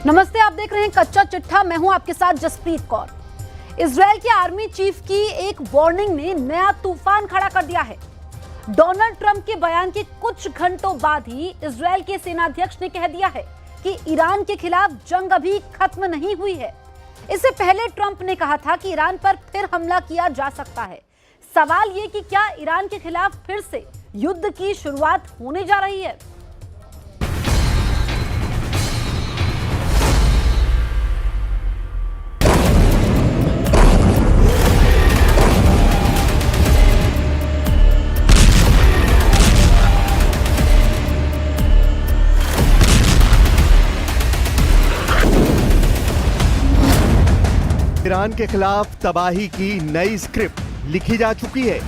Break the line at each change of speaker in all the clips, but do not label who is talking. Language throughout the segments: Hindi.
नमस्ते, आप देख रहे हैं कच्चा चिट्ठा। मैं हूं आपके साथ जसप्रीत कौर। इजराइल के आर्मी चीफ की एक वार्निंग ने नया तूफान खड़ा कर दिया है। डोनाल्ड ट्रंप के बयान के कुछ घंटों बाद ही इजराइल के सेनाध्यक्ष ने कह दिया है कि ईरान के खिलाफ जंग अभी खत्म नहीं हुई है। इससे पहले ट्रंप ने कहा था कि ईरान पर फिर हमला किया जा सकता है। सवाल ये कि क्या ईरान के खिलाफ फिर से युद्ध की शुरुआत होने जा रही है?
ईरान के खिलाफ तबाही की नई स्क्रिप्ट लिखी जा चुकी है।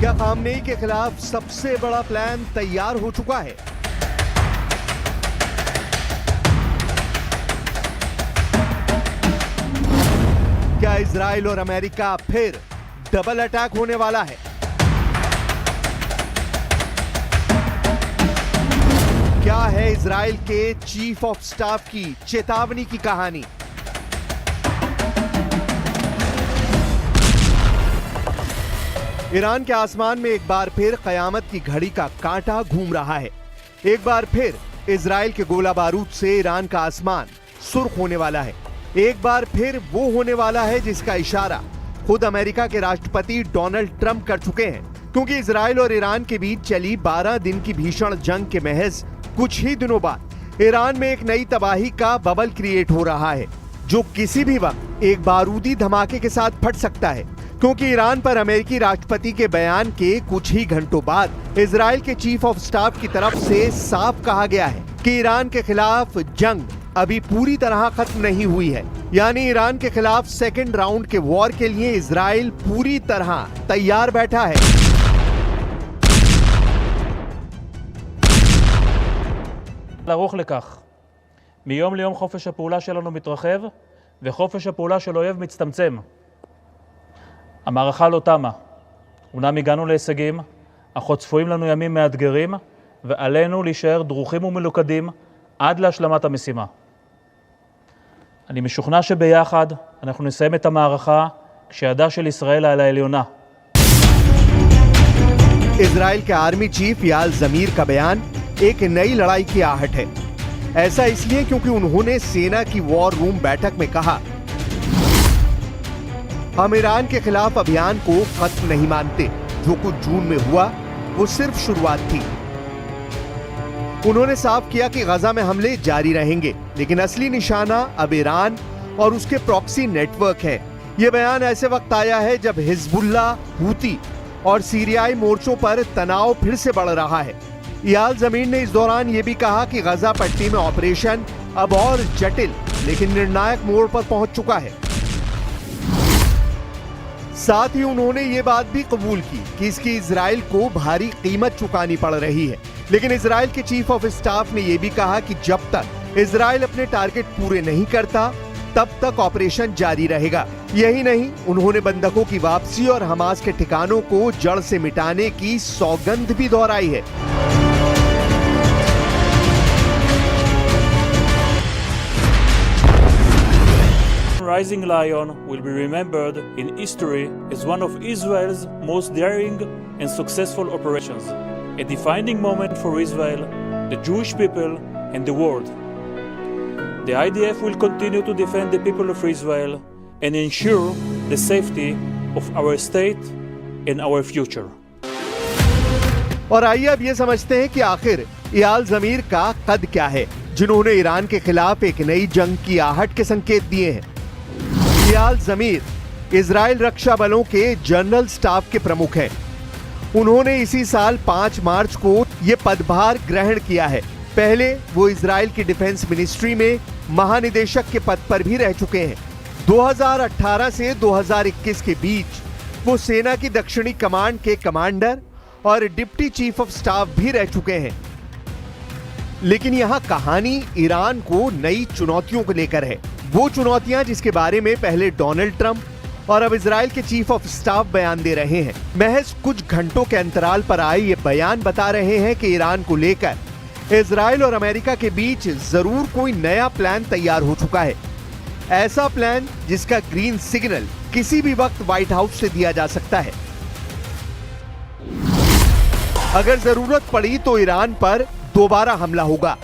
क्या खामनेई के खिलाफ सबसे बड़ा प्लान तैयार हो चुका है? क्या इजराइल और अमेरिका फिर डबल अटैक होने वाला है? क्या है इजराइल के चीफ ऑफ स्टाफ की चेतावनी की कहानी? ईरान के आसमान में एक बार फिर कयामत की घड़ी का कांटा घूम रहा है। एक बार फिर इजराइल के गोला बारूद से ईरान का आसमान सुर्ख होने वाला है। एक बार फिर वो होने वाला है जिसका इशारा खुद अमेरिका के राष्ट्रपति डोनाल्ड ट्रंप कर चुके हैं, क्योंकि इजराइल और ईरान के बीच चली 12 दिन की भीषण जंग के महज कुछ ही दिनों बाद ईरान में एक नई तबाही का बबल क्रिएट हो रहा है, जो किसी भी वक्त एक बारूदी धमाके के साथ फट सकता है। क्योंकि ईरान पर अमेरिकी राष्ट्रपति के बयान के कुछ ही घंटों बाद इजराइल के चीफ ऑफ स्टाफ की तरफ से साफ कहा गया है कि ईरान के खिलाफ जंग अभी पूरी तरह खत्म नहीं हुई है। यानी ईरान के खिलाफ सेकेंड राउंड के वॉर के लिए इजराइल पूरी तरह तैयार बैठा है।
לערוך לכך. מיום ליום חופש הפעולה שלנו מתרחב, וחופש הפעולה של אויב מצטמצם. המערכה לא תמה. אומנם הגענו להישגים, אך עוד צפויים לנו ימים מאתגרים, ועלינו להישאר דרוכים ומלוכדים עד להשלמת המשימה. אני משוכנע שביחד אנחנו נסיים את המערכה כשידה של ישראל על העליונה.
इजराइल के आर्मी चीफ याल जमीर का बयान एक नई लड़ाई की आहट है। ऐसा इसलिए क्योंकि उन्होंने सेना की वॉर रूम बैठक में कहा, हम ईरान के खिलाफ अभियान को खत्म नहीं मानते। जो कुछ जून में हुआ वो सिर्फ शुरुआत थी। उन्होंने साफ किया कि गजा में हमले जारी रहेंगे, लेकिन असली निशाना अब ईरान और उसके प्रॉक्सी नेटवर्क है। यह बयान ऐसे वक्त आया है जब हिजबुल्लाह, हूती और सीरियाई मोर्चों पर तनाव फिर से बढ़ रहा है। याल जमीर ने इस दौरान यह भी कहा कि गजा पट्टी में ऑपरेशन अब और जटिल लेकिन निर्णायक मोड़ पर पहुंच चुका है। साथ ही उन्होंने ये बात भी कबूल की कि इसकी इजराइल को भारी कीमत चुकानी पड़ रही है। लेकिन इजराइल के चीफ ऑफ स्टाफ ने यह भी कहा कि जब तक इजराइल अपने टारगेट पूरे नहीं करता तब तक ऑपरेशन जारी रहेगा। यही नहीं, उन्होंने बंधकों की वापसी और हमास के ठिकानों को जड़ से मिटाने की सौगंध भी दोहराई है।
Rising Lion will be remembered in history as one of Israel's most daring and successful operations, a defining moment for Israel, the Jewish people, and the world. The IDF will continue to defend the people of Israel and ensure the safety of our state and our future.
और आइए अब ये समझते हैं कि आखिर याल जमीर का कद क्या है, जिन्होंने ईरान के खिलाफ एक नई जंग की आहट के संकेत दिए हैं। याल जमीर इजराइल रक्षा बलों के जनरल स्टाफ के प्रमुख हैं। उन्होंने इसी साल 5 मार्च को यह पदभार ग्रहण किया है। पहले वो इजराइल की डिफेंस मिनिस्ट्री में महानिदेशक के पद पर भी रह चुके हैं। 2018 से 2021 के बीच वो सेना की दक्षिणी कमांड के कमांडर और डिप्टी चीफ ऑफ स्टाफ भी रह चुके हैं। लेकिन यहां कहानी ईरान को नई चुनौतियों को लेकर है। वो चुनौतियां जिसके बारे में पहले डोनाल्ड ट्रंप और अब इजराइल के चीफ ऑफ स्टाफ बयान दे रहे हैं। महज कुछ घंटों के अंतराल पर आए ये बयान बता रहे हैं कि ईरान को लेकर इजराइल और अमेरिका के बीच जरूर कोई नया प्लान तैयार हो चुका है। ऐसा प्लान जिसका ग्रीन सिग्नल किसी भी वक्त व्हाइट हाउस से दिया जा सकता है। अगर जरूरत पड़ी तो ईरान पर दोबारा हमला होगा।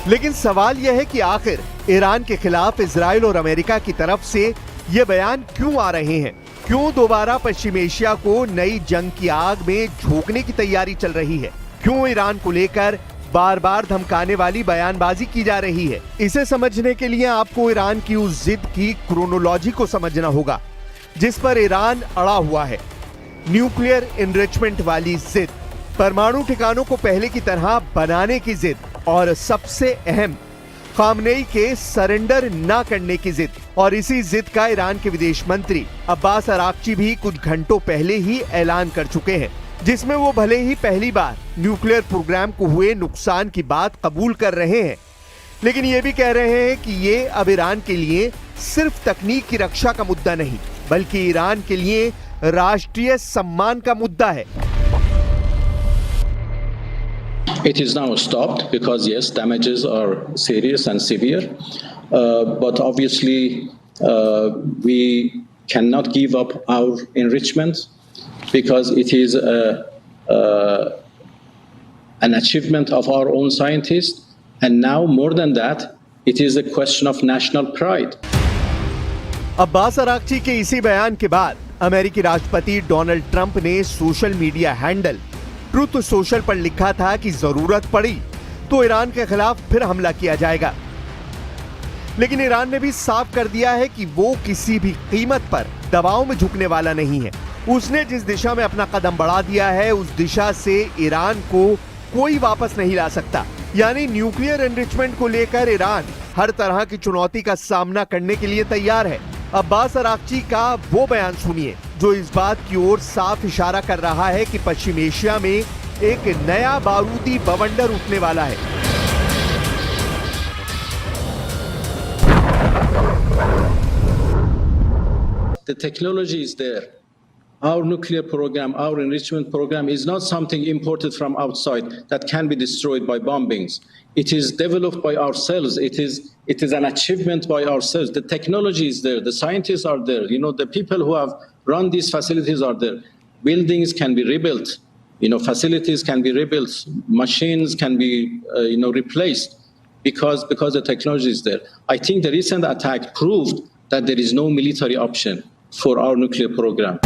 लेकिन सवाल यह है कि आखिर ईरान के खिलाफ इजराइल और अमेरिका की तरफ से ये बयान क्यों आ रहे हैं? क्यों दोबारा पश्चिम एशिया को नई जंग की आग में झोंकने की तैयारी चल रही है? क्यों ईरान को लेकर बार बार धमकाने वाली बयानबाजी की जा रही है? इसे समझने के लिए आपको ईरान की उस जिद की क्रोनोलॉजी को समझना होगा जिस पर ईरान अड़ा हुआ है। न्यूक्लियर एनरिचमेंट वाली जिद, परमाणु ठिकानों को पहले की तरह बनाने की जिद और सबसे अहम खामनेई के सरेंडर ना करने की जिद। और इसी जिद का ईरान के विदेश मंत्री अब्बास अराक्ची भी कुछ घंटों पहले ही ऐलान कर चुके हैं, जिसमें वो भले ही पहली बार न्यूक्लियर प्रोग्राम को हुए नुकसान की बात कबूल कर रहे हैं, लेकिन ये भी कह रहे हैं कि ये अब ईरान के लिए सिर्फ तकनीक की रक्षा का मुद्दा नहीं, बल्कि ईरान के लिए राष्ट्रीय सम्मान का मुद्दा है।
It is now stopped because yes, damages are serious and severe, but obviously we cannot give up our enrichment because it is an achievement of our own scientists, and now more than that, it is a question of national pride.
Abbas Araghchi के इसी बयान के बाद अमेरिकी राष्ट्रपति डोनाल्ड ट्रंप ने social media handle truth social पर लिखा था कि जरूरत पड़ी तो ईरान के खिलाफ फिर हमला किया जाएगा। लेकिन ईरान ने भी साफ कर दिया है कि वो किसी भी कीमत पर दबाव में झुकने वाला नहीं है। उसने जिस दिशा में अपना कदम बढ़ा दिया है उस दिशा से ईरान को कोई वापस नहीं ला सकता। यानी न्यूक्लियर एनरिचमेंट को लेकर ईरान हर तरह की चुनौती का सामना करने के लिए तैयार है। अब्बास अराक्ची का वो बयान सुनिए जो इस बात की ओर साफ इशारा कर रहा है कि पश्चिम एशिया में एक नया बारूदी बवंडर उठने वाला है।
The technology is there. Our nuclear program, our enrichment program is not something imported from outside that can be destroyed by bombings. It is developed by ourselves. It is an achievement by ourselves. The technology is there. The scientists are there. You know, the people who have run these facilities are there. Buildings can be rebuilt. You know, facilities can be rebuilt. Machines can be, replaced because the technology is there. I think the recent attack proved that there is no military option for our nuclear program.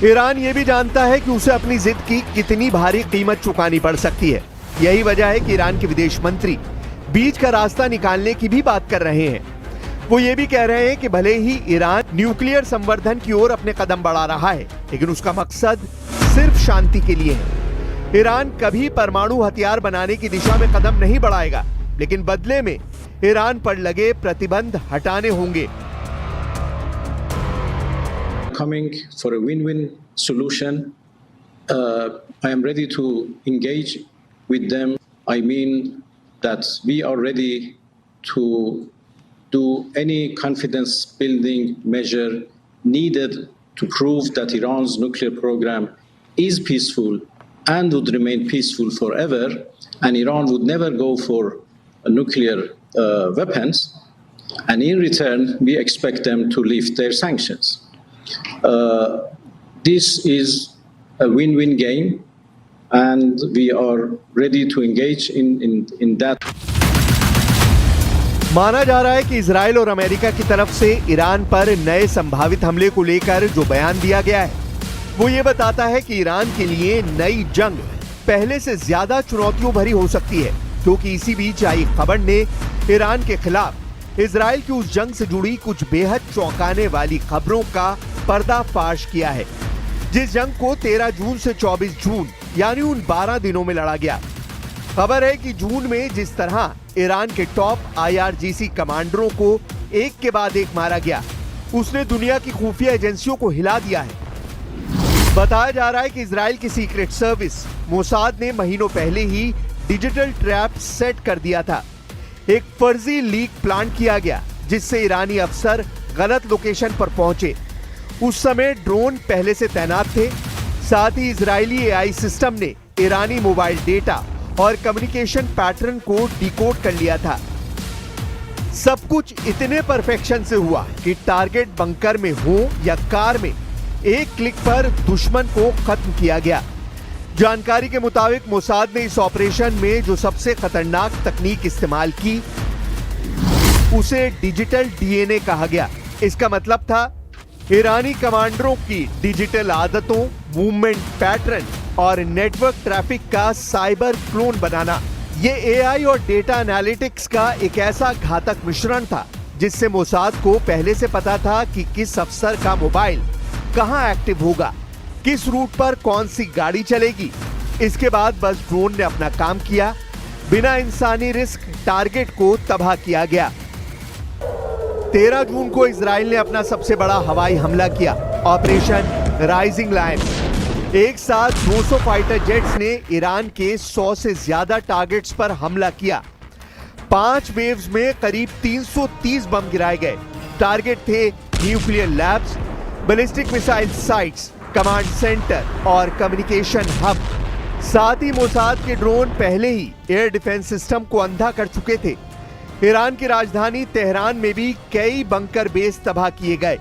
Iran ये भी जानता है कि उसे अपनी जिद की कितनी भारी कीमत चुकानी पड़ सकती है। यही वजह है कि ईरान के विदेश मंत्री बीच का रास्ता निकालने की भी बात कर रहे हैं। वो ये भी कह रहे हैं कि भले ही ईरान न्यूक्लियर संवर्धन की ओर अपने कदम बढ़ा रहा है, लेकिन उसका मकसद सिर्फ शांति के लिए है। ईरान कभी परमाणु हथियार बनाने की दिशा में कदम नहीं बढ़ाएगा, लेकिन बदले में ईरान पर लगे प्रतिबंध हटाने होंगे।
Coming for a win-win solution, I am ready to engage with them. I mean that we are ready to do any confidence-building measure needed to prove that Iran's nuclear program is peaceful and would remain peaceful forever, and Iran would never go for nuclear weapons, and in return, we expect them to lift their sanctions. This is a win-win game, and we are ready to engage in that.
माना जा रहा है कि इजराइल और अमेरिका की तरफ से ईरान पर नए संभावित हमले को लेकर जो बयान दिया गया है वो ये बताता है कि ईरान के लिए नई जंग पहले से ज्यादा चुनौतियों भरी हो सकती है, क्योंकि इसी बीच आई खबर ने ईरान के खिलाफ इजराइल की उस जंग से जुड़ी कुछ बेहद चौंकाने वाली खबरों का पर्दाफाश किया है, जिस जंग को 13 जून से 24 जून यानी उन 12 दिनों में लड़ा गया। खबर है कि जून में जिस तरह ईरान के टॉप IRGC कमांडरों को एक के बाद एक मारा गया, उसने दुनिया की खुफिया एजेंसियों को हिला दिया है। बताया जा रहा है कि इजराइल की सीक्रेट सर्विस मोसाद ने महीनों पहले ही डिजिटल ट्रैप सेट कर दिया था। एक फर्जी लीक प्लान किया गया जिससे ईरानी अफसर गलत लोकेशन पर पहुंचे। उस समय ड्रोन पहले से तैनात थे। साथ ही इजरायली एआई सिस्टम ने ईरानी मोबाइल डेटा और कम्युनिकेशन पैटर्न को डिकोड कर लिया था। सब कुछ इतने परफेक्शन से हुआ कि टारगेट बंकर में हो या कार में, एक क्लिक पर दुश्मन को खत्म किया गया। जानकारी के मुताबिक मोसाद ने इस ऑपरेशन में जो सबसे खतरनाक तकनीक इस्तेमाल की उसे डिजिटल डीएनए कहा गया। इसका मतलब था ईरानी कमांडरों की डिजिटल आदतों, मूवमेंट पैटर्न और नेटवर्क ट्रैफिक का साइबर क्लोन बनाना। ये एआई और डेटा एनालिटिक्स का एक ऐसा घातक मिश्रण था जिससे मोसाद को पहले से पता था कि किस अफसर का मोबाइल कहां एक्टिव होगा, किस रूट पर कौन सी गाड़ी चलेगी। इसके बाद बस ड्रोन ने अपना काम किया। बिना इंसानी रिस्क टारगेट को तबाह किया गया। 13 जून को इजराइल ने अपना सबसे बड़ा हवाई हमला किया, ऑपरेशन राइजिंग लायन। एक साथ 200 फाइटर जेट्स ने ईरान के 100 से ज्यादा टारगेट्स पर हमला किया। 5 वेव्स में करीब 330 बम गिराए गए। टारगेट थे nuclear labs, ballistic missile sites, command centre और कम्युनिकेशन हब। साथ ही मोसाद के ड्रोन पहले ही एयर डिफेंस सिस्टम को अंधा कर चुके थे। ईरान की राजधानी तेहरान में भी कई बंकर बेस तबाह किए गए।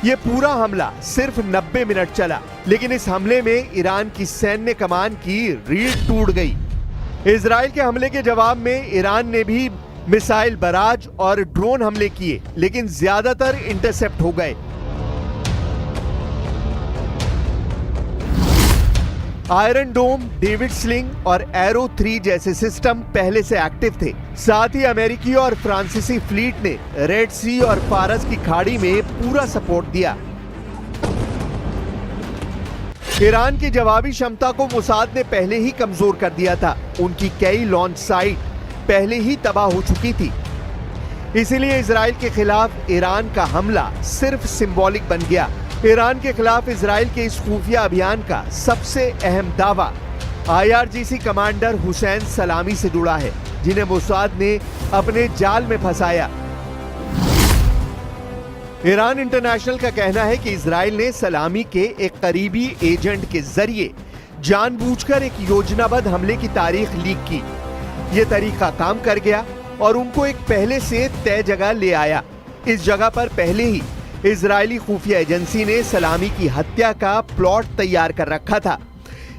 यह पूरा हमला सिर्फ 90 मिनट चला, लेकिन इस हमले में ईरान की सैन्य कमान की रीढ़ टूट गई। इजराइल के हमले के जवाब में ईरान ने भी मिसाइल बराज और ड्रोन हमले किए, लेकिन ज्यादातर इंटरसेप्ट हो गए। आयरन डोम, डेविड स्लिंग और एरो 3 जैसे सिस्टम पहले से एक्टिव थे। साथ ही अमेरिकी और फ्रांसीसी फ्लीट ने रेड सी और फारस की खाड़ी में पूरा सपोर्ट दिया। ईरान की जवाबी क्षमता को मोसाद ने पहले ही कमजोर कर दिया था। उनकी कई लॉन्च साइट पहले ही तबाह हो चुकी थी। इसीलिए इजराइल के खिलाफ ईरान का हमला सिर्फ सिंबॉलिक बन गया। ईरान के खिलाफ इजराइल के इस खुफिया अभियान का सबसे अहम दावा आईआरजीसी कमांडर हुसैन सलामी से जुड़ा है, जिन्हें मोसाद ने अपने जाल में फंसाया। ईरान इंटरनेशनल का कहना है कि इजराइल ने सलामी के एक करीबी एजेंट के जरिए जानबूझकर एक योजनाबद्ध हमले की तारीख लीक की। यह तरीका काम कर गया और उनको एक पहले से तय जगह ले आया। इस जगह पर पहले ही इजरायली खुफिया एजेंसी ने सलामी की हत्या का प्लॉट तैयार कर रखा था।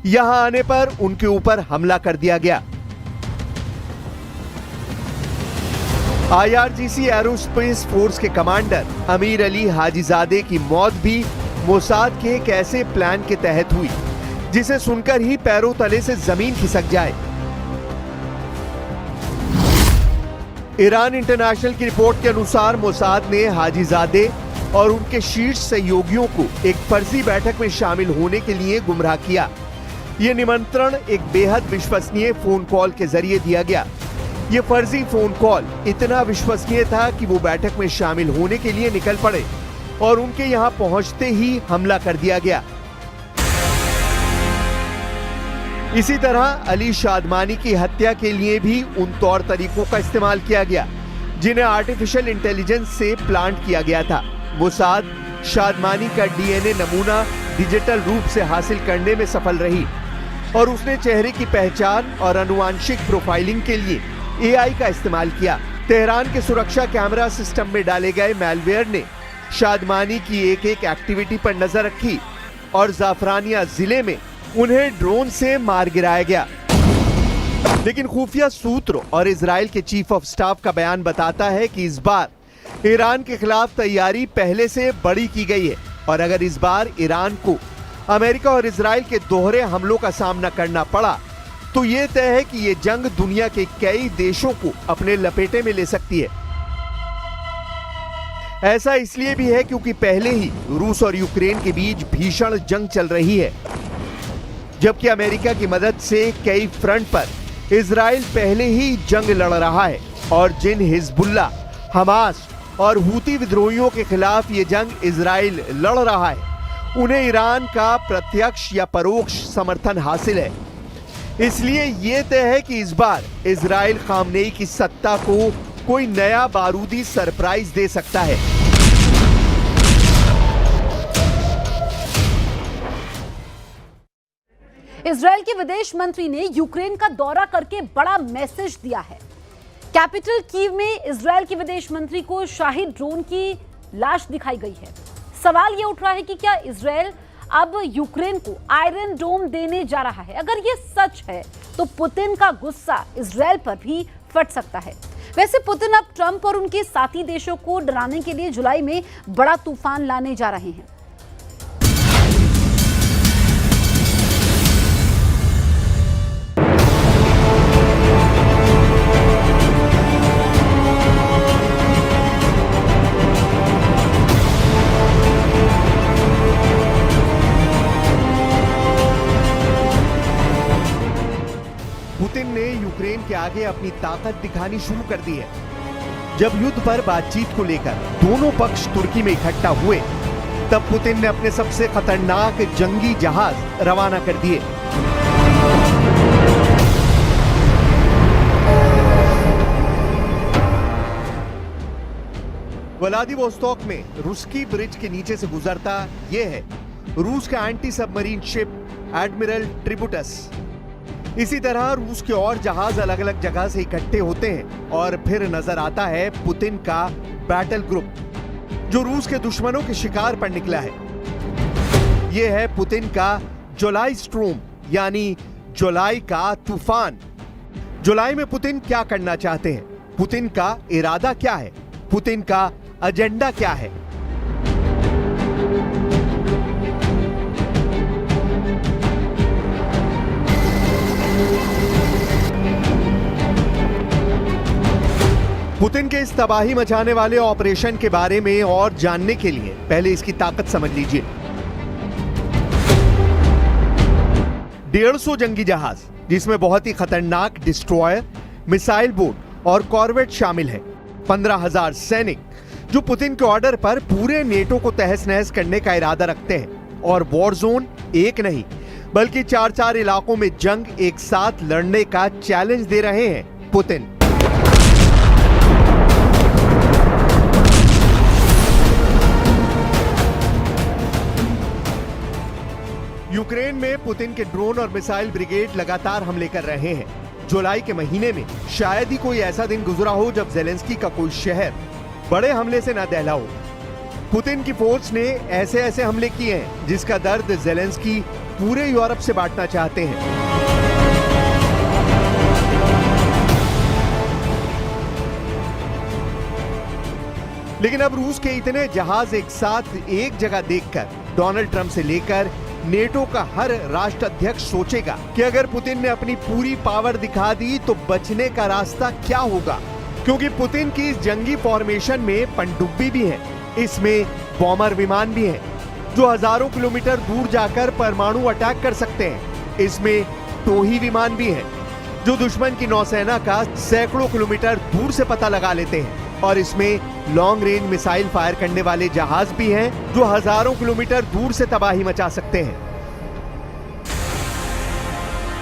यहां आने पर उनके ऊपर हमला कर दिया गया। आईआरजीसी एरोस्पेस फोर्स के कमांडर अमीर अली हाजीजादे की मौत भी मोसाद के एक ऐसे प्लान के तहत हुई जिसे सुनकर ही पैरों तले से जमीन खिसक जाए। ईरान इंटरनेशनल की रिपोर्ट के अनुसार मोसाद ने हाजीजादे और उनके शीर्ष सहयोगियों को एक फर्जी बैठक में शामिल होने के लिए गुमराह किया। यह निमंत्रण एक बेहद विश्वसनीय फोन कॉल के जरिए दिया गया। यह फर्जी फोन कॉल इतना विश्वसनीय था कि वो बैठक में शामिल होने के लिए निकल पड़े और उनके यहां पहुंचते ही हमला कर दिया गया। इसी तरह अली शादमानी की हत्या के लिए भी उन तौर तरीकों का इस्तेमाल किया गया जिन्हें आर्टिफिशियल इंटेलिजेंस से प्लांट किया गया था। मोसाद शादमानी का डीएनए नमूना डिजिटल रूप से हासिल करने में सफल रही और उसने चेहरे की पहचान और आनुवांशिक प्रोफाइलिंग के लिए एआई का इस्तेमाल किया। तेहरान के सुरक्षा कैमरा सिस्टम में डाले गए मैलवेयर ने शादमानी की एक एक एक्टिविटी पर नजर रखी और जाफरानिया जिले में उन्हें ड्रोन से मार गिराया गया। लेकिन खुफिया सूत्रों और इजराइल के चीफ ऑफ स्टाफ का बयान बताता है कि इस बार ईरान के खिलाफ तैयारी पहले से बड़ी की गई है और अगर इस बार ईरान को अमेरिका और इजराइल के दोहरे हमलों का सामना करना पड़ा तो यह तय है कि यह जंग दुनिया के कई देशों को अपने लपेटे में ले सकती है। ऐसा इसलिए भी है क्योंकि पहले ही रूस और यूक्रेन के बीच भीषण जंग चल रही है, जबकि अमेरिका की मदद से कई फ्रंट पर इजराइल पहले ही जंग लड़ रहा है और जिन हिजबुल्ला, हमास और हूती विद्रोहियों के खिलाफ ये जंग इजराइल लड़ रहा है उन्हें ईरान का प्रत्यक्ष या परोक्ष समर्थन हासिल है। इसलिए ये तय है कि इस बार इजराइल खामनेई की सत्ता को कोई नया बारूदी सरप्राइज दे सकता है।
इजराइल के विदेश मंत्री ने यूक्रेन का दौरा करके बड़ा मैसेज दिया है। कैपिटल कीव में इजराइल के विदेश मंत्री को शाही ड्रोन की लाश दिखाई गई है। सवाल यह उठ रहा है कि क्या इजराइल अब यूक्रेन को आयरन डोम देने जा रहा है? अगर यह सच है तो पुतिन का गुस्सा इजराइल पर भी फट सकता है। वैसे पुतिन अब ट्रंप और उनके साथी देशों को डराने के लिए जुलाई में बड़ा तूफान लाने जा रहे हैं।
पुतिन ने यूक्रेन के आगे अपनी ताकत दिखानी शुरू कर दी है। जब युद्ध पर बातचीत को लेकर दोनों पक्ष तुर्की में इकट्ठा हुए, तब पुतिन ने अपने सबसे खतरनाक जंगी जहाज रवाना कर दिए। व्लादिवोस्तोक में रुस्की ब्रिज के नीचे से गुजरता यह है रूस का एंटी सबमरीन शिप एडमिरल ट्रिब्यूटस। इसी तरह रूस के और जहाज अलग अलग जगह से इकट्ठे होते हैं और फिर नजर आता है पुतिन का बैटल ग्रुप, जो रूस के दुश्मनों के शिकार पर निकला है। यह है पुतिन का जुलाई स्ट्रोम, यानी जुलाई का तूफान। जुलाई में पुतिन क्या करना चाहते हैं? पुतिन का इरादा क्या है? पुतिन का एजेंडा क्या है? पुतिन के इस तबाही मचाने वाले ऑपरेशन के बारे में और जानने के लिए पहले इसकी ताकत समझ लीजिए। 150 जंगी जहाज, जिसमें बहुत ही खतरनाक डिस्ट्रॉयर, मिसाइल बोट और कॉर्वेट शामिल हैं। 15,000 सैनिक, जो पुतिन के ऑर्डर पर पूरे नेटो को तहस नहस करने का इरादा रखते हैं। और वॉर जोन एक नहीं बल्कि 4-4 इलाकों में जंग एक साथ लड़ने का चैलेंज दे रहे हैं पुतिन। यूक्रेन में पुतिन के ड्रोन और मिसाइल ब्रिगेड लगातार हमले कर रहे हैं। जुलाई के महीने में शायद ही कोई ऐसा दिन गुजरा हो जब जेलेंस्की का कोई शहर बड़े हमले से न दहला हो। पुतिन की फोर्स ने ऐसे ऐसे हमले किए हैं जिसका दर्द जेलेंस्की पूरे यूरोप से बांटना चाहते हैं। लेकिन अब रूस के इतने जहाज एक साथ एक जगह देखकर डोनाल्ड ट्रंप से लेकर नेटो का हर राष्ट्राध्यक्ष सोचेगा कि अगर पुतिन ने अपनी पूरी पावर दिखा दी तो बचने का रास्ता क्या होगा। क्योंकि पुतिन की इस जंगी फॉर्मेशन में पनडुब्बी भी है, इसमें बॉमर विमान भी हैं, जो हजारों किलोमीटर दूर जाकर परमाणु अटैक कर सकते हैं। इसमें टोही विमान भी हैं, जो दुश्मन की नौसेना का सैकड़ों किलोमीटर दूर से पता लगा लेते हैं। और इसमें लॉन्ग रेंज मिसाइल फायर करने वाले जहाज भी हैं, जो हजारों किलोमीटर दूर से तबाही मचा सकते हैं।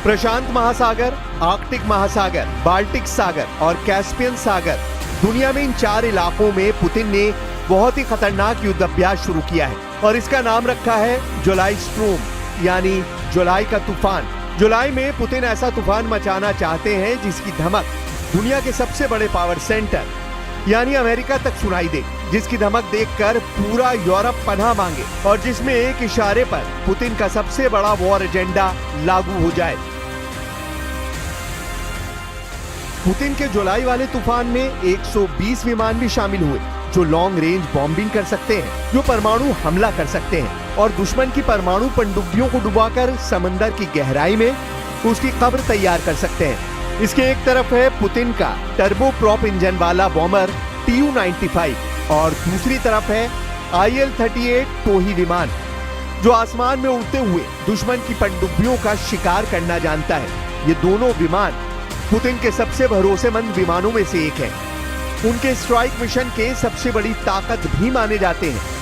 प्रशांत महासागर, आर्कटिक महासागर, बाल्टिक सागर और कैस्पियन सागर, दुनिया में इन 4 इलाकों में पुतिन ने बहुत ही खतरनाक युद्ध अभ्यास शुरू किया है और इसका नाम रखा है जुलाई स्ट्रोम, यानी जुलाई का तूफान। जुलाई में पुतिन ऐसा तूफान मचाना चाहते हैं जिसकी धमक दुनिया के सबसे बड़े पावर सेंटर यानी अमेरिका तक सुनाई दे, जिसकी धमक देखकर पूरा यूरोप पनाह मांगे और जिसमें एक इशारे पर पुतिन का सबसे बड़ा वॉर एजेंडा लागू हो जाए। पुतिन के जुलाई वाले तूफान में 120 विमान भी शामिल हुए, जो लॉन्ग रेंज बॉम्बिंग कर सकते हैं, जो परमाणु हमला कर सकते हैं और दुश्मन की परमाणु पनडुब्बियों को डुबाकर समंदर की गहराई में उसकी कब्र तैयार कर सकते हैं। इसके एक तरफ है पुतिन का टर्बो प्रॉप इंजन वाला बॉम्बर Tu-95 और दूसरी तरफ है IL-38 टोही विमान, जो आसमान में उड़ते हुए दुश्मन की पनडुब्बियों का शिकार करना जानता है। ये दोनों विमान पुतिन के सबसे भरोसेमंद विमानों में से एक है। उनके स्ट्राइक मिशन के सबसे बड़ी ताकत भी माने जाते हैं।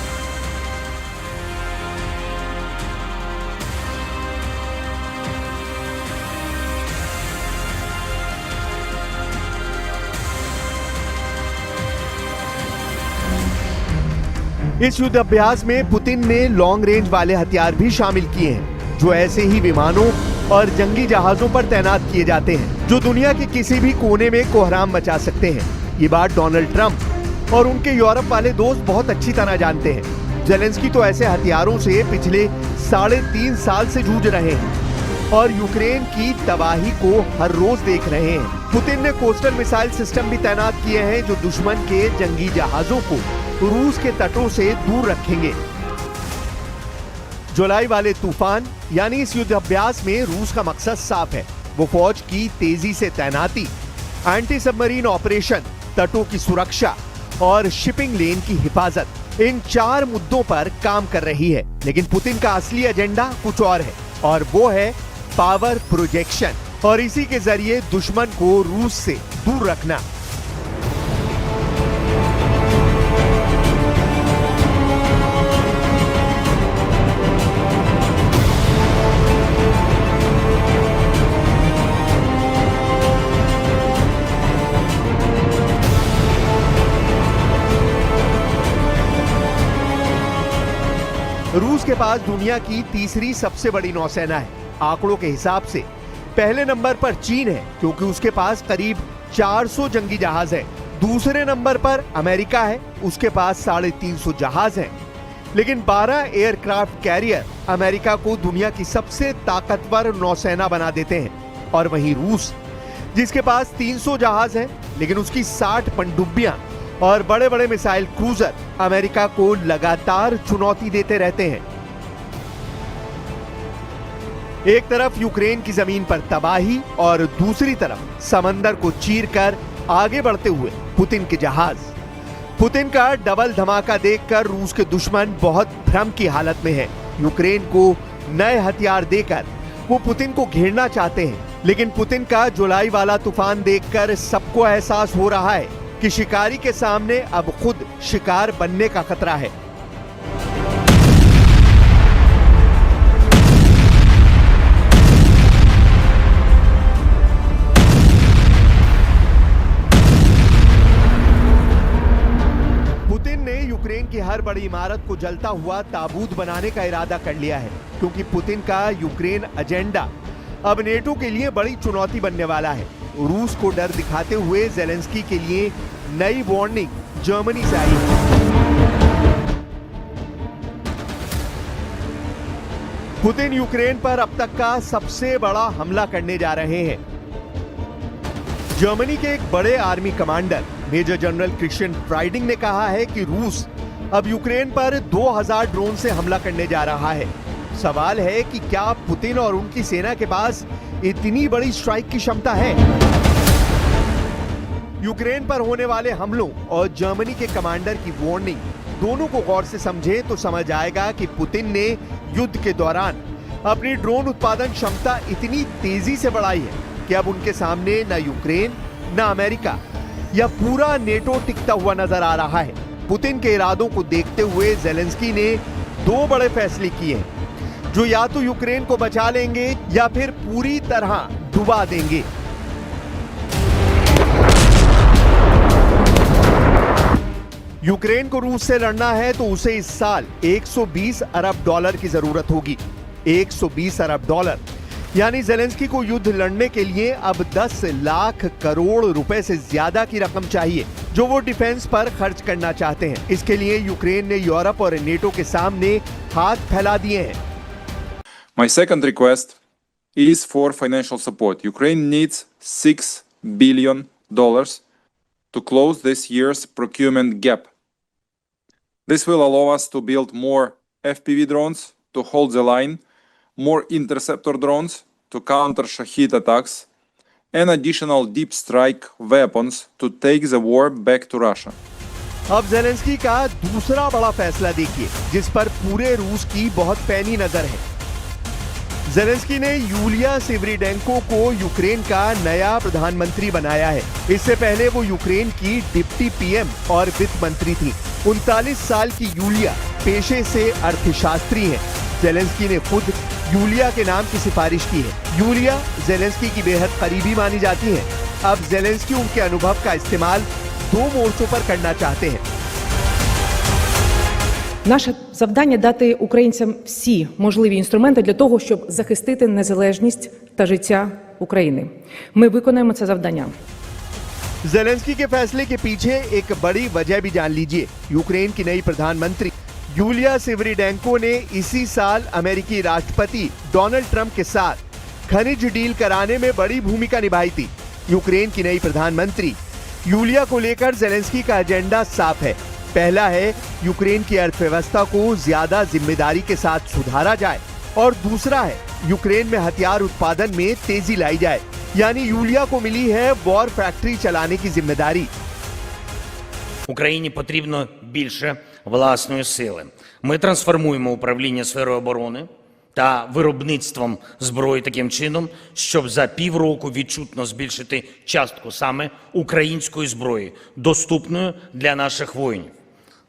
इस युद्ध अभ्यास में पुतिन ने लॉन्ग रेंज वाले हथियार भी शामिल किए हैं, जो ऐसे ही विमानों और जंगी जहाजों पर तैनात किए जाते हैं, जो दुनिया के किसी भी कोने में कोहराम मचा सकते हैं। ये बात डोनाल्ड ट्रंप और उनके यूरोप वाले दोस्त बहुत अच्छी तरह जानते हैं। जेलेंस्की तो ऐसे हथियारों से पिछले 3.5 साल से जूझ रहे हैं और यूक्रेन की तबाही को हर रोज देख रहे हैं। पुतिन ने कोस्टल मिसाइल सिस्टम भी तैनात किए हैं, जो दुश्मन के जंगी जहाजों को रूस के तटों से दूर रखेंगे। जुलाई वाले तूफान यानी इस युद्ध अभ्यास में रूस का मकसद साफ है। वो फौज की तेजी से तैनाती, एंटी सबमरीन ऑपरेशन, तटों की सुरक्षा और शिपिंग लेन की हिफाजत, इन 4 मुद्दों पर काम कर रही है। लेकिन पुतिन का असली एजेंडा कुछ और है, और वो है पावर प्रोजेक्शन, और इसी के जरिए दुश्मन को रूस से दूर रखना। रूस के पास दुनिया की तीसरी सबसे बड़ी नौसेना है। आंकड़ों के हिसाब से पहले नंबर पर चीन है, क्योंकि उसके पास करीब 400 जंगी जहाज है। दूसरे नंबर पर अमेरिका है, उसके पास 350 जहाज हैं। लेकिन 12 एयरक्राफ्ट कैरियर अमेरिका को दुनिया की सबसे ताकतवर नौसेना बना देते हैं। और वहीं रूस, जिसके पास 300 जहाज हैं, लेकिन उसकी 60 पनडुब्बियां और बड़े बड़े मिसाइल क्रूजर अमेरिका को लगातार चुनौती देते रहते हैं। एक तरफ यूक्रेन की जमीन पर तबाही और दूसरी तरफ समंदर को चीरकर आगे बढ़ते हुए पुतिन के जहाज। पुतिन का डबल धमाका देखकर रूस के दुश्मन बहुत भ्रम की हालत में हैं। यूक्रेन को नए हथियार देकर वो पुतिन को घेरना चाहते हैं, लेकिन पुतिन का जुलाई वाला तूफान देखकर सबको एहसास हो रहा है कि शिकारी के सामने अब खुद शिकार बनने का खतरा है। पुतिन ने यूक्रेन की हर बड़ी इमारत को जलता हुआ ताबूत बनाने का इरादा कर लिया है, क्योंकि पुतिन का यूक्रेन एजेंडा अब नेटो के लिए बड़ी चुनौती बनने वाला है। रूस को डर दिखाते हुए जेलेंस्की के लिए नई वार्निंग जर्मनी से आई है। पुतिन यूक्रेन पर अब तक का सबसे बड़ा हमला करने जा रहे हैं। जर्मनी के एक बड़े army commander major general Christian Freuding ने कहा है कि रूस अब यूक्रेन पर 2000 ड्रोन से हमला करने जा रहा है। सवाल है कि क्या पुतिन और उनकी सेना के पास इतनी बड़ी स्ट्राइक की क्षमता है? यूक्रेन पर होने वाले हमलों और जर्मनी के कमांडर की वार्निंग दोनों को गौर से समझें तो समझ आएगा कि पुतिन ने युद्ध के दौरान अपनी ड्रोन उत्पादन क्षमता इतनी तेजी से बढ़ाई है कि अब उनके सामने न यूक्रेन, न अमेरिका या पूरा नेटो टिकता हुआ नजर आ रहा है। पुतिन के इरादों को देखते हुए जेलेंस्की ने 2 बड़े फैसले किए हैं, जो या तो यूक्रेन को बचा लेंगे या फिर पूरी तरह डुबा देंगे। यूक्रेन को रूस से लड़ना है तो उसे इस साल 120 अरब डॉलर की जरूरत होगी। 120 अरब डॉलर यानी जेलेंस्की को युद्ध लड़ने के लिए अब 10 लाख करोड़ रुपए से ज्यादा की रकम चाहिए, जो वो डिफेंस पर खर्च करना चाहते हैं। इसके लिए यूक्रेन ने यूरोप और नेटो के सामने हाथ फैला दिए हैं।
My second request is for financial support. Ukraine needs $6 billion to close this year's procurement gap. This will allow us to build more FPV drones to hold the line, more interceptor drones to counter Shahid attacks, and additional deep strike weapons to take the war back to Russia.
अब जेलेंस्की का दूसरा बड़ा फैसला देखिए, जिस पर पूरे रूस की बहुत पैनी नजर है। जेलेंस्की ने यूलिया सिवरीडेंको को यूक्रेन का नया प्रधानमंत्री बनाया है। इससे पहले वो यूक्रेन की डिप्टी पीएम और वित्त मंत्री थी। 39 साल की यूलिया पेशे से अर्थशास्त्री हैं। जेलेंस्की ने खुद यूलिया के नाम की सिफारिश की है। यूलिया जेलेंस्की की बेहद करीबी मानी जाती हैं। अब जेलेंस्की उनके अनुभव का इस्तेमाल 2 मोर्चों पर करना चाहते हैं।
Наше завдання – дати українцям всі можливі інструменти для того, щоб захистити незалежність та життя України. Ми виконаємо це завдання.
जेलेंस्की के फैसले के पीछे एक बड़ी वजह भी जान लीजिए। यूक्रेन की नई प्रधानमंत्री यूलिया सिवरीडेंको ने इसी साल अमेरिकी राष्ट्रपति डोनाल्ड ट्रंप के साथ खनिज डील कराने में बड़ी भूमिका निभाई थी। यूक्रेन की नई प्रधानमंत्री यूलिया को लेकर जेलेंस्की का एजेंडा साफ है। पहला है यूक्रेन की अर्थव्यवस्था को ज्यादा जिम्मेदारी के साथ सुधारा जाए और दूसरा है यूक्रेन में हथियार उत्पादन में तेजी लाई जाए। यानी यूलिया को मिली है वॉर फैक्ट्री चलाने की जिम्मेदारी।
Україні потрібно більше власної сили. Ми трансформуємо управління сферою оборони та виробництвом зброї таким чином, щоб за півроку відчутно збільшити частку саме української зброї, доступною для наших воїнів.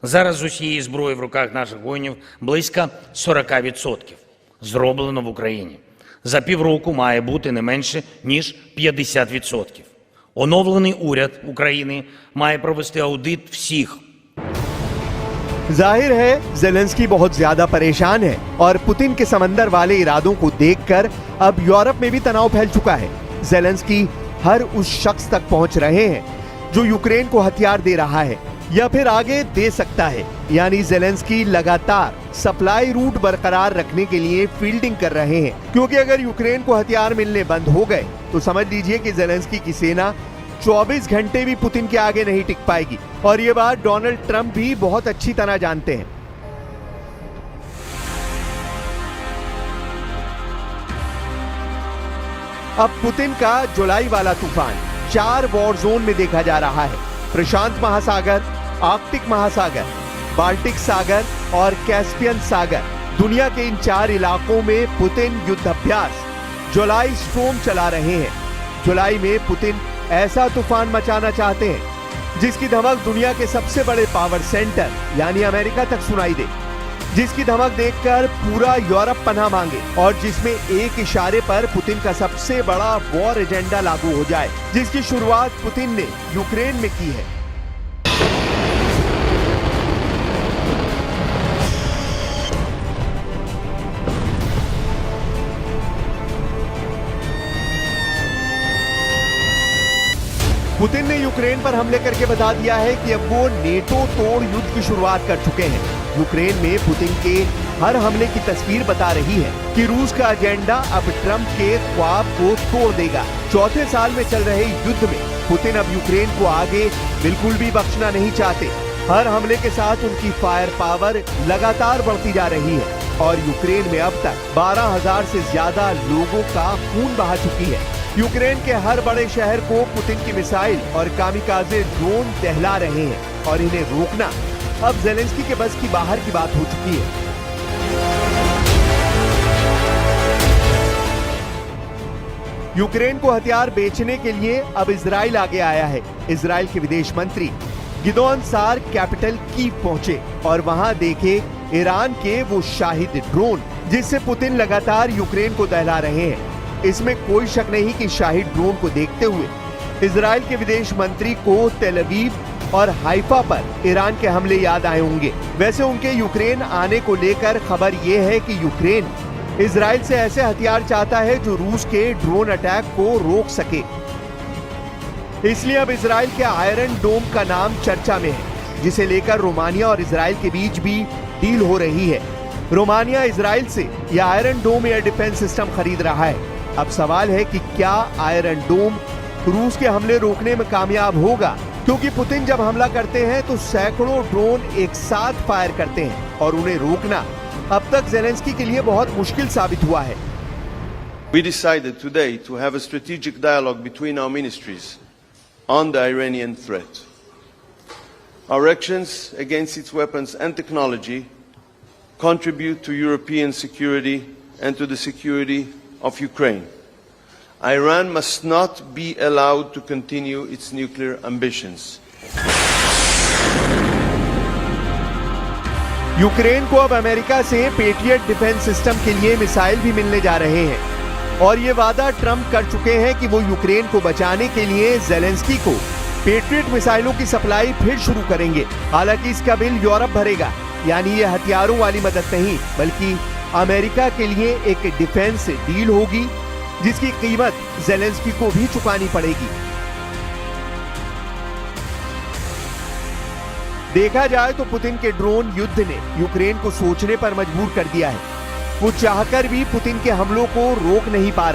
Зараз з усієї зброї в руках наших воїнів близько 40%. Зроблено в Україні. За півроку має бути не менше, ніж 50%. Оновлений уряд України має провести аудит всіх.
जाहिर है जेलेंस्की बहुत ज्यादा परेशान है और पुतिन के समंदर वाले इरादों को देखकर अब यूरोप में भी तनाव फैल चुका है। जेलेंस्की हर उस शख्स तक पहुंच रहे हैं जो यूक्रेन को हथियार दे रहा है या फिर आगे दे सकता है। यानी जेलेंस्की लगातार सप्लाई रूट बरकरार रखने के लिए फील्डिंग कर रहे हैं, क्योंकि अगर यूक्रेन को हथियार मिलने बंद हो गए तो समझ लीजिए कि जेलेंस्की की सेना 24 घंटे भी पुतिन के आगे नहीं टिक पाएगी। और ये बात डोनाल्ड ट्रंप भी बहुत अच्छी तरह जानते हैं। अब पुतिन का जुलाई वाला तूफान 4 वॉर जोन में देखा जा रहा है। प्रशांत महासागर, आर्कटिक महासागर, बाल्टिक सागर और कैस्पियन सागर। दुनिया के इन 4 इलाकों में पुतिन युद्धाभ्यास जुलाई स्टॉर्म चला रहे हैं। जुलाई में पुतिन ऐसा तूफान मचाना चाहते हैं जिसकी धमक दुनिया के सबसे बड़े पावर सेंटर यानी अमेरिका तक सुनाई दे, जिसकी धमक देखकर पूरा यूरोप पनाह मांगे और जिसमें एक इशारे पर पुतिन का सबसे बड़ा वॉर एजेंडा लागू हो जाए, जिसकी शुरुआत पुतिन ने यूक्रेन में की है। पुतिन ने यूक्रेन पर हमले करके बता दिया है कि अब वो नेटो तोड़ युद्ध की शुरुआत कर चुके हैं। यूक्रेन में पुतिन के हर हमले की तस्वीर बता रही है कि रूस का एजेंडा अब ट्रंप के ख्वाब को तोड़ देगा। चौथे साल में चल रहे युद्ध में पुतिन अब यूक्रेन को आगे बिल्कुल भी बख्शना नहीं चाहते। हर हमले के साथ उनकी फायर पावर लगातार बढ़ती जा रही है और यूक्रेन में अब तक 12,000 से ज्यादा लोगों का खून बहा चुकी है। यूक्रेन के हर बड़े शहर को पुतिन की मिसाइल और कामिकाजे ड्रोन दहला रहे हैं और इन्हें रोकना अब जेलेंस्की के बस की बाहर की बात हो चुकी है। यूक्रेन को हथियार बेचने के लिए अब इजराइल आगे आया है। इजराइल के विदेश मंत्री गिदोन सार कैपिटल कीव पहुंचे और वहां देखे ईरान के वो शाहिद ड्रोन जिससे पुतिन लगातार यूक्रेन को दहला रहे हैं। इसमें कोई शक नहीं कि शाहिद ड्रोन को देखते हुए इजराइल के विदेश मंत्री को तेल अवीव और हाइफा पर ईरान के हमले याद आए होंगे। वैसे उनके यूक्रेन आने को लेकर खबर ये है कि यूक्रेन इजराइल से ऐसे हथियार चाहता है जो रूस के ड्रोन अटैक को रोक सके। इसलिए अब इजराइल के आयरन डोम का नाम चर्चा में है, जिसे लेकर रोमानिया और इजराइल के बीच भी डील हो रही है। रोमानिया इजराइल से यह आयरन डोम एयर डिफेंस सिस्टम खरीद रहा है। अब सवाल है कि क्या आयरन डोम रूस के हमले रोकने में कामयाब होगा, क्योंकि पुतिन जब हमला करते हैं तो सैकड़ों ड्रोन एक साथ फायर करते हैं और उन्हें रोकना अब तक जेलेंस्की के लिए बहुत मुश्किल साबित हुआ है।
We decided today to have a strategic dialogue between our ministries on the Iranian threat. Our actions against its weapons and technology contribute to European security and to the security of Ukraine. Iran must not be allowed to continue its nuclear ambitions.
Ukraine को अब अमेरिका से पेट्रियट डिफेंस सिस्टम के लिए मिसाइल भी मिलने जा रहे हैं और ये वादा ट्रंप कर चुके हैं कि वो यूक्रेन को बचाने के लिए जेलेंस्की को पेट्रियट मिसाइलों की सप्लाई फिर शुरू करेंगे। हालांकि इसका बिल यूरोप भरेगा। यानी ये हथियारों वाली मदद नहीं बल्कि अमेरिका के लिए एक डिफेंस डील होगी जिसकी कीमत ज़ेलेंस्की को भी चुकानी पड़ेगी। देखा जाए तो पुतिन के ड्रोन युद्ध ने यूक्रेन को सोचने पर मजबूर कर दिया है। वो चाहकर भी पुतिन के हमलों को रोक नहीं पा रहा।